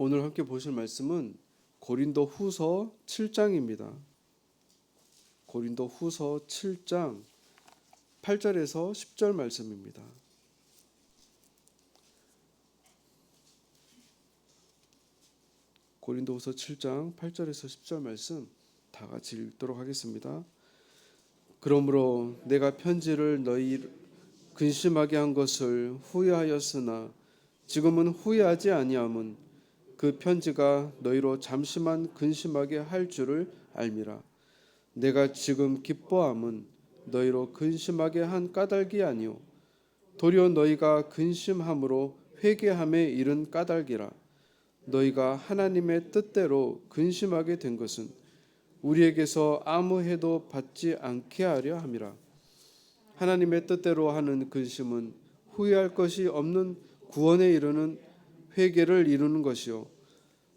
오늘 함께 보실 말씀은 고린도 후서 7장입니다. 고린도 후서 7장 8절에서 10절 말씀입니다. 고린도후서 7장 8절에서 10절 말씀 다 같이 읽도록 하겠습니다. 그러므로 내가 편지를 너희 근심하게 한 것을 후회하였으나 지금은 후회하지 아니함은 그 편지가 너희로 잠시만 근심하게 할 줄을 알미라. 내가 지금 기뻐함은 너희로 근심하게 한 까닭이 아니요 도리어 너희가 근심함으로 회개함에 이른 까닭이라. 너희가 하나님의 뜻대로 근심하게 된 것은 우리에게서 아무 해도 받지 않게 하려 함이라. 하나님의 뜻대로 하는 근심은 후회할 것이 없는 구원에 이르는 회개를 이루는 것이요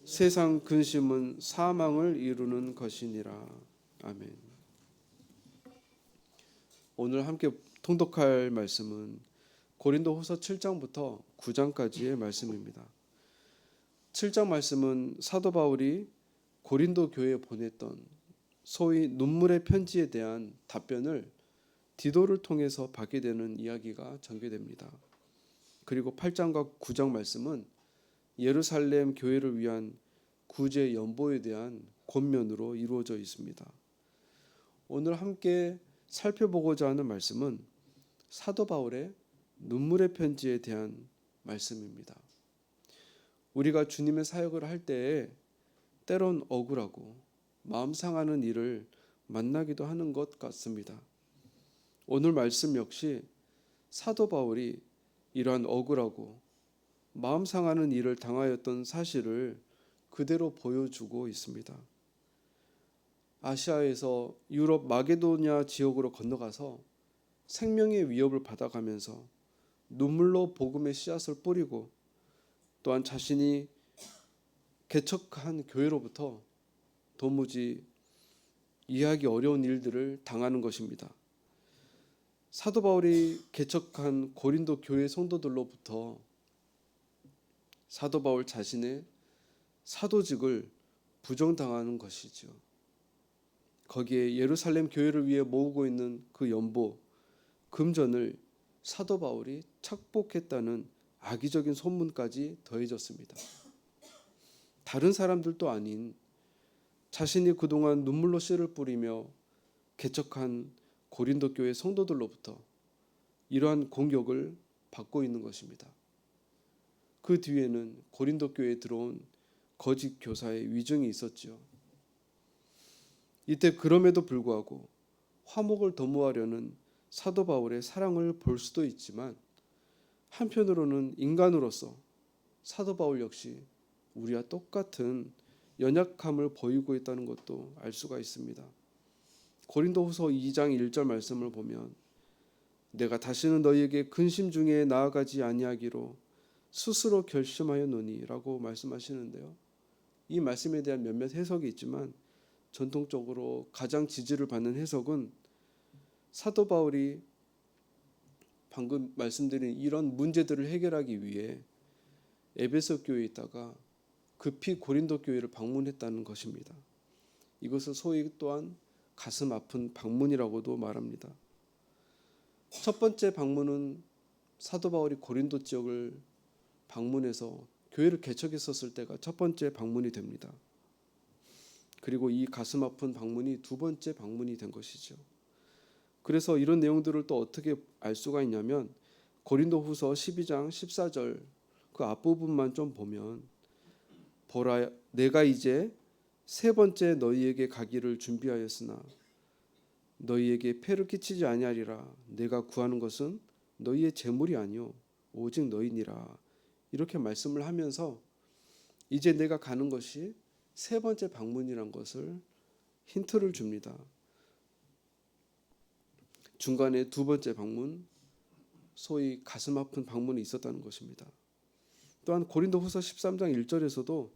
세상 근심은 사망을 이루는 것이니라. 아멘. 오늘 함께 통독할 말씀은 고린도후서 7장부터 9장까지의 말씀입니다. 7장 말씀은 사도 바울이 고린도 교회에 보냈던 소위 눈물의 편지에 대한 답변을 디도를 통해서 받게 되는 이야기가 전개됩니다. 그리고 8장과 9장 말씀은 예루살렘 교회를 위한 구제 연보에 대한 권면으로 이루어져 있습니다. 오늘 함께 살펴보고자 하는 말씀은 사도 바울의 눈물의 편지에 대한 말씀입니다. 우리가 주님의 사역을 할 때에 때론 억울하고 마음 상하는 일을 만나기도 하는 것 같습니다. 오늘 말씀 역시 사도 바울이 이러한 억울하고 마음 상하는 일을 당하였던 사실을 그대로 보여주고 있습니다. 아시아에서 유럽 마게도냐 지역으로 건너가서 생명의 위협을 받아가면서 눈물로 복음의 씨앗을 뿌리고 또한 자신이 개척한 교회로부터 도무지 이해하기 어려운 일들을 당하는 것입니다. 사도 바울이 개척한 고린도 교회 성도들로부터 사도 바울 자신의 사도직을 부정당하는 것이죠. 거기에 예루살렘 교회를 위해 모으고 있는 그 연보, 금전을 사도 바울이 착복했다는 악의적인 소문까지 더해졌습니다. 다른 사람들도 아닌 자신이 그동안 눈물로 씨를 뿌리며 개척한 고린도 교회 성도들로부터 이러한 공격을 받고 있는 것입니다. 그 뒤에는 고린도 교회에 들어온 거짓 교사의 위증이 있었지요. 이때 그럼에도 불구하고 화목을 도모하려는 사도 바울의 사랑을 볼 수도 있지만 한편으로는 인간으로서 사도 바울 역시 우리와 똑같은 연약함을 보이고 있다는 것도 알 수가 있습니다. 고린도후서 2장 1절 말씀을 보면 내가 다시는 너희에게 근심 중에 나아가지 아니하기로 스스로 결심하였노니 라고 말씀하시는데요. 이 말씀에 대한 몇몇 해석이 있지만 전통적으로 가장 지지를 받는 해석은 사도 바울이 방금 말씀드린 이런 문제들을 해결하기 위해 에베소 교회에 있다가 급히 고린도 교회를 방문했다는 것입니다. 이것을 소위 또한 가슴 아픈 방문이라고도 말합니다. 첫 번째 방문은 사도 바울이 고린도 지역을 방문해서 교회를 개척했었을 때가 첫 번째 방문이 됩니다. 그리고 이 가슴 아픈 방문이 두 번째 방문이 된 것이죠. 그래서 이런 내용들을 또 어떻게 알 수가 있냐면 고린도후서 12장 14절 그 앞부분만 좀 보면 보라 내가 이제 세 번째 너희에게 가기를 준비하였으나 너희에게 폐를 끼치지 아니하리라. 내가 구하는 것은 너희의 재물이 아니요 오직 너희니라. 이렇게 말씀을 하면서 이제 내가 가는 것이 세 번째 방문이란 것을 힌트를 줍니다. 중간에 두 번째 방문, 소위 가슴 아픈 방문이 있었다는 것입니다. 또한 고린도후서 13장 1절에서도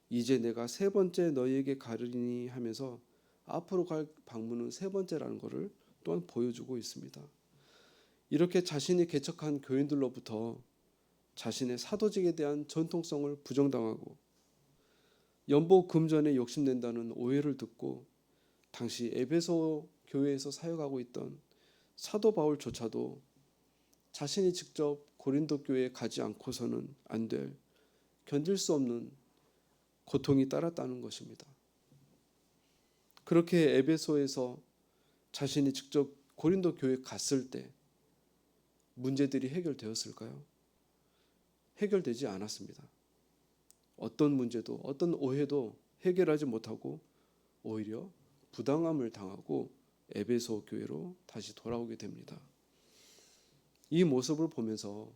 이제 내가 세 번째 너희에게 가리니 하면서 앞으로 갈 방문은 세 번째라는 것을 또한 보여주고 있습니다. 이렇게 자신이 개척한 교인들로부터 자신의 사도직에 대한 전통성을 부정당하고 연복 금전에 욕심낸다는 오해를 듣고 당시 에베소 교회에서 사역하고 있던 사도 바울조차도 자신이 직접 고린도 교회에 가지 않고서는 안 될 견딜 수 없는 고통이 따랐다는 것입니다. 그렇게 에베소에서 자신이 직접 고린도 교회에 갔을 때 문제들이 해결되었을까요? 해결되지 않았습니다. 어떤 문제도 어떤 오해도 해결하지 못하고 오히려 부당함을 당하고 에베소 교회로 다시 돌아오게 됩니다. 이 모습을 보면서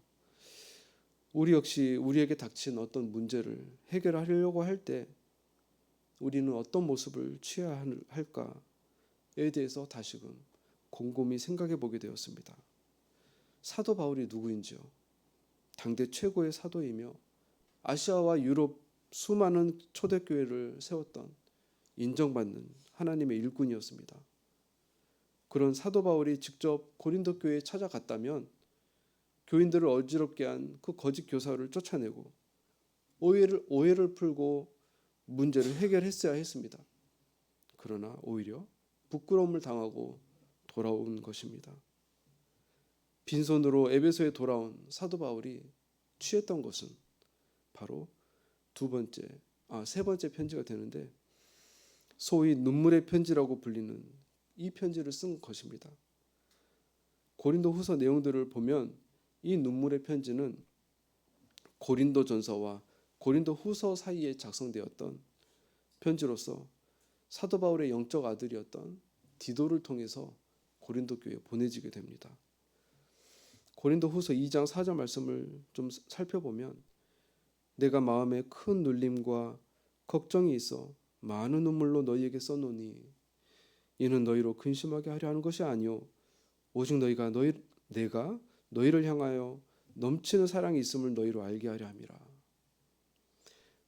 우리 역시 우리에게 닥친 어떤 문제를 해결하려고 할 때 우리는 어떤 모습을 취해야 할까에 대해서 다시금 곰곰이 생각해 보게 되었습니다. 사도 바울이 누구인지요? 당대 최고의 사도이며 아시아와 유럽 수많은 초대교회를 세웠던 인정받는 하나님의 일꾼이었습니다. 그런 사도 바울이 직접 고린도 교회에 찾아갔다면 교인들을 어지럽게 한 그 거짓 교사를 쫓아내고 오해를 풀고 문제를 해결했어야 했습니다. 그러나 오히려 부끄러움을 당하고 돌아온 것입니다. 빈손으로 에베소에 돌아온 사도 바울이 취했던 것은 바로 세 번째 편지가 되는데 소위 눈물의 편지라고 불리는 이 편지를 쓴 것입니다. 고린도 후서 내용들을 보면 이 눈물의 편지는 고린도 전서와 고린도 후서 사이에 작성되었던 편지로서 사도 바울의 영적 아들이었던 디도를 통해서 고린도 교회에 보내지게 됩니다. 고린도 후서 2장 4절 말씀을 좀 살펴보면 내가 마음에 큰 눌림과 걱정이 있어 많은 눈물로 너희에게 써노니 이는 너희로 근심하게 하려 하는 것이 아니요 오직 내가 너희를 향하여 넘치는 사랑이 있음을 너희로 알게 하려 함이라.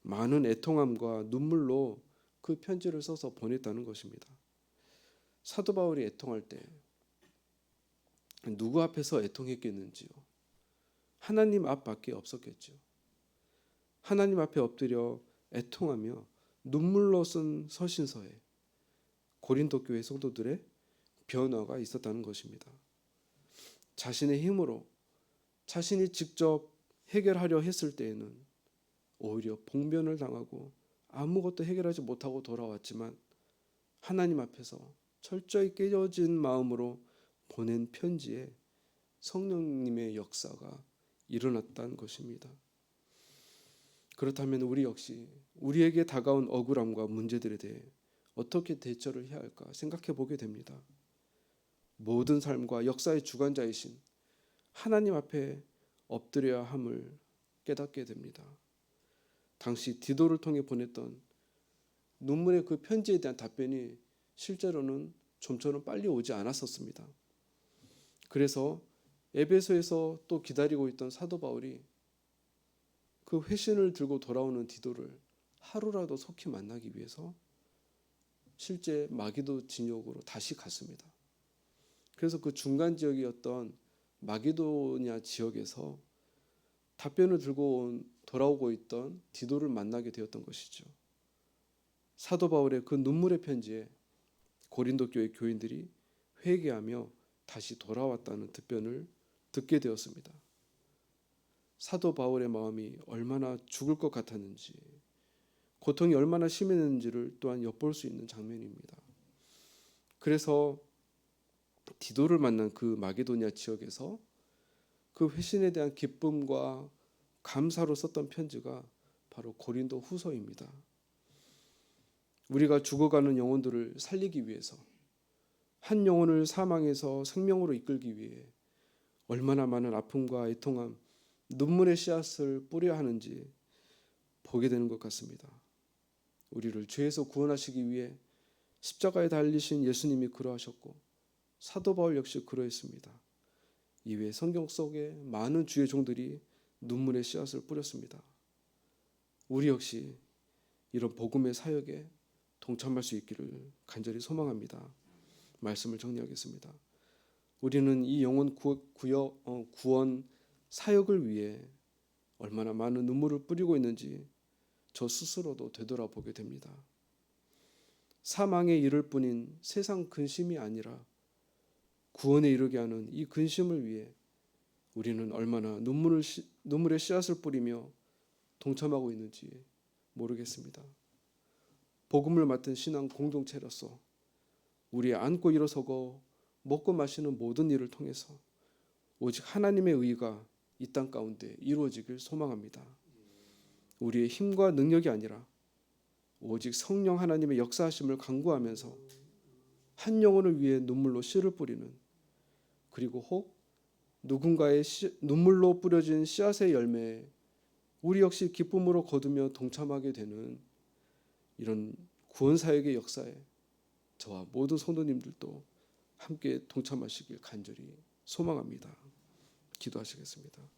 많은 애통함과 눈물로 그 편지를 써서 보냈다는 것입니다. 사도 바울이 애통할 때 누구 앞에서 애통했겠는지요? 하나님 앞밖에 없었겠죠. 하나님 앞에 엎드려 애통하며 눈물로 쓴 서신서에 고린도 교회 성도들의 변화가 있었다는 것입니다. 자신의 힘으로 자신이 직접 해결하려 했을 때에는 오히려 봉변을 당하고 아무것도 해결하지 못하고 돌아왔지만 하나님 앞에서 철저히 깨어진 마음으로 보낸 편지에 성령님의 역사가 일어났다는 것입니다. 그렇다면 우리 역시 우리에게 다가온 억울함과 문제들에 대해 어떻게 대처를 해야 할까 생각해 보게 됩니다. 모든 삶과 역사의 주관자이신 하나님 앞에 엎드려야 함을 깨닫게 됩니다. 당시 디도를 통해 보냈던 눈물의 그 편지에 대한 답변이 실제로는 좀처럼 빨리 오지 않았었습니다. 그래서 에베소에서 또 기다리고 있던 사도 바울이 그 회신을 들고 돌아오는 디도를 하루라도 속히 만나기 위해서 실제 마기도 진역으로 다시 갔습니다. 그래서 그 중간 지역이었던 마게도냐 지역에서 답변을 들고 돌아오고 있던 디도를 만나게 되었던 것이죠. 사도 바울의 그 눈물의 편지에 고린도 교회 교인들이 회개하며 다시 돌아왔다는 답변을 듣게 되었습니다. 사도 바울의 마음이 얼마나 죽을 것 같았는지, 고통이 얼마나 심했는지를 또한 엿볼 수 있는 장면입니다. 그래서 디도를 만난 그 마게도냐 지역에서 그 회신에 대한 기쁨과 감사로 썼던 편지가 바로 고린도 후서입니다. 우리가 죽어가는 영혼들을 살리기 위해서, 한 영혼을 사망에서 생명으로 이끌기 위해 얼마나 많은 아픔과 애통함, 눈물의 씨앗을 뿌려야 하는지 보게 되는 것 같습니다. 우리를 죄에서 구원하시기 위해 십자가에 달리신 예수님이 그러하셨고 사도 바울 역시 그러했습니다. 이외에 성경 속에 많은 주의 종들이 눈물의 씨앗을 뿌렸습니다. 우리 역시 이런 복음의 사역에 동참할 수 있기를 간절히 소망합니다. 말씀을 정리하겠습니다. 우리는 이 영혼 구원 사역을 위해 얼마나 많은 눈물을 뿌리고 있는지 저 스스로도 되돌아보게 됩니다. 사망에 이를 뿐인 세상 근심이 아니라 구원에 이르게 하는 이 근심을 위해 우리는 얼마나 눈물의 씨앗을 뿌리며 동참하고 있는지 모르겠습니다. 복음을 맡은 신앙 공동체로서 우리의 앉고 일어서고 먹고 마시는 모든 일을 통해서 오직 하나님의 의가 이 땅 가운데 이루어지길 소망합니다. 우리의 힘과 능력이 아니라 오직 성령 하나님의 역사하심을 간구하면서 한 영혼을 위해 눈물로 씨를 뿌리는, 그리고 혹 누군가의 눈물로 뿌려진 씨앗의 열매에 우리 역시 기쁨으로 거두며 동참하게 되는 이런 구원사역의 역사에 저와 모든 성도님들도 함께 동참하시길 간절히 소망합니다. 기도하시겠습니다.